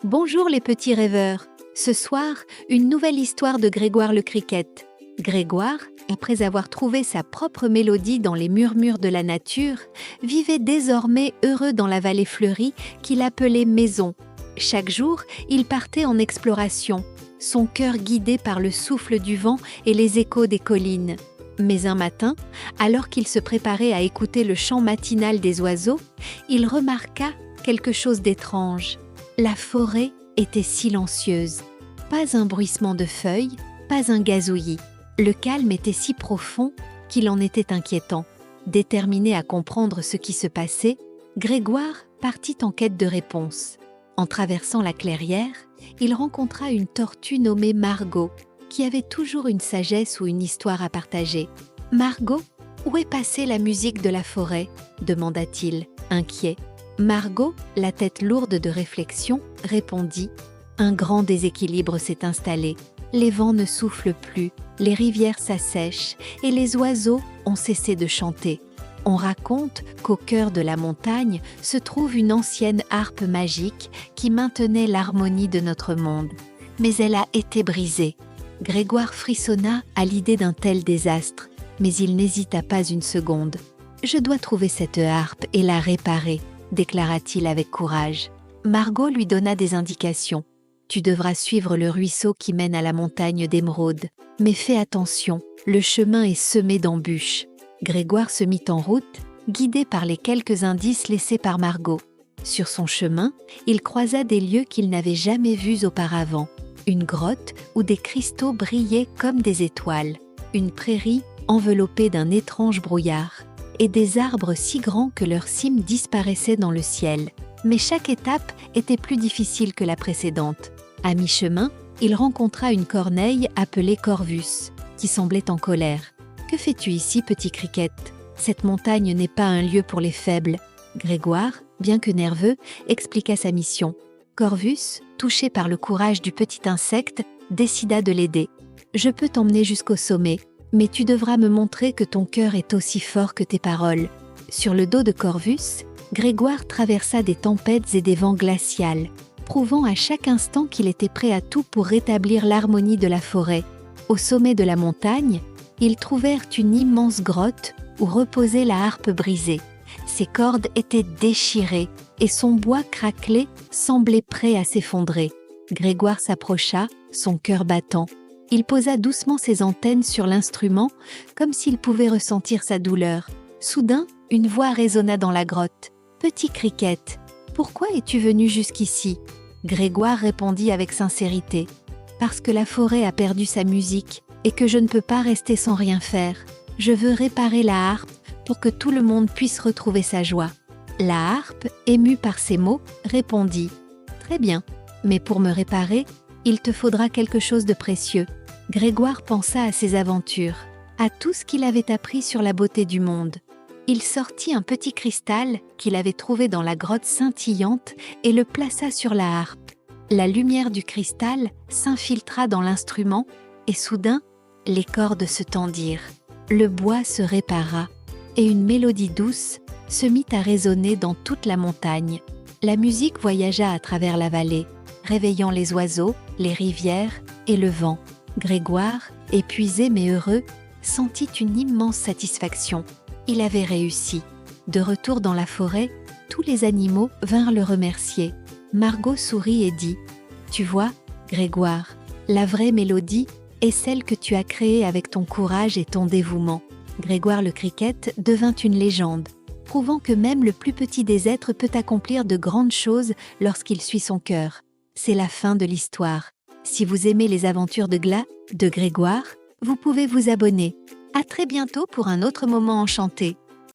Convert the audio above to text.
Bonjour les petits rêveurs. Ce soir, une nouvelle histoire de Grégoire le cricket. Grégoire, après avoir trouvé sa propre mélodie dans les murmures de la nature, vivait désormais heureux dans la vallée fleurie qu'il appelait maison. Chaque jour, il partait en exploration, son cœur guidé par le souffle du vent et les échos des collines. Mais un matin, alors qu'il se préparait à écouter le chant matinal des oiseaux, il remarqua quelque chose d'étrange. La forêt était silencieuse. Pas un bruissement de feuilles, pas un gazouillis. Le calme était si profond qu'il en était inquiétant. Déterminé à comprendre ce qui se passait, Grégoire partit en quête de réponses. En traversant la clairière, il rencontra une tortue nommée Margot, qui avait toujours une sagesse ou une histoire à partager. « Margot, où est passée la musique de la forêt ?» demanda-t-il, inquiet. Margot, la tête lourde de réflexion, répondit « Un grand déséquilibre s'est installé. Les vents ne soufflent plus, les rivières s'assèchent et les oiseaux ont cessé de chanter. On raconte qu'au cœur de la montagne se trouve une ancienne harpe magique qui maintenait l'harmonie de notre monde. Mais elle a été brisée. » Grégoire frissonna à l'idée d'un tel désastre, mais il n'hésita pas une seconde. « Je dois trouver cette harpe et la réparer », déclara-t-il avec courage. Margot lui donna des indications. « Tu devras suivre le ruisseau qui mène à la montagne d'Émeraude. Mais fais attention, le chemin est semé d'embûches. » Grégoire se mit en route, guidé par les quelques indices laissés par Margot. Sur son chemin, il croisa des lieux qu'il n'avait jamais vus auparavant. Une grotte où des cristaux brillaient comme des étoiles, une prairie enveloppée d'un étrange brouillard, et des arbres si grands que leurs cimes disparaissaient dans le ciel. Mais chaque étape était plus difficile que la précédente. À mi-chemin, il rencontra une corneille appelée Corvus, qui semblait en colère. « Que fais-tu ici, petit cricket ? Cette montagne n'est pas un lieu pour les faibles. » Grégoire, bien que nerveux, expliqua sa mission. Corvus, touché par le courage du petit insecte, décida de l'aider. « Je peux t'emmener jusqu'au sommet, mais tu devras me montrer que ton cœur est aussi fort que tes paroles. » Sur le dos de Corvus, Grégoire traversa des tempêtes et des vents glacials, prouvant à chaque instant qu'il était prêt à tout pour rétablir l'harmonie de la forêt. Au sommet de la montagne, ils trouvèrent une immense grotte où reposait la harpe brisée. Ses cordes étaient déchirées et son bois craquelé semblait prêt à s'effondrer. Grégoire s'approcha, son cœur battant. Il posa doucement ses antennes sur l'instrument, comme s'il pouvait ressentir sa douleur. Soudain, une voix résonna dans la grotte. « Petit cricket, pourquoi es-tu venu jusqu'ici ?» Grégoire répondit avec sincérité. « Parce que la forêt a perdu sa musique et que je ne peux pas rester sans rien faire. Je veux réparer la harpe pour que tout le monde puisse retrouver sa joie. » La harpe, émue par ces mots, répondit « Très bien, mais pour me réparer, il te faudra quelque chose de précieux. » Grégoire pensa à ses aventures, à tout ce qu'il avait appris sur la beauté du monde. Il sortit un petit cristal qu'il avait trouvé dans la grotte scintillante et le plaça sur la harpe. La lumière du cristal s'infiltra dans l'instrument et soudain, les cordes se tendirent. Le bois se répara et une mélodie douce se mit à résonner dans toute la montagne. La musique voyagea à travers la vallée, réveillant les oiseaux, les rivières et le vent. Grégoire, épuisé mais heureux, sentit une immense satisfaction. Il avait réussi. De retour dans la forêt, tous les animaux vinrent le remercier. Margot sourit et dit « Tu vois, Grégoire, la vraie mélodie est celle que tu as créée avec ton courage et ton dévouement. » Grégoire le cricket devint une légende, prouvant que même le plus petit des êtres peut accomplir de grandes choses lorsqu'il suit son cœur. C'est la fin de l'histoire. Si vous aimez les aventures de Grégoire, vous pouvez vous abonner. À très bientôt pour un autre moment enchanté.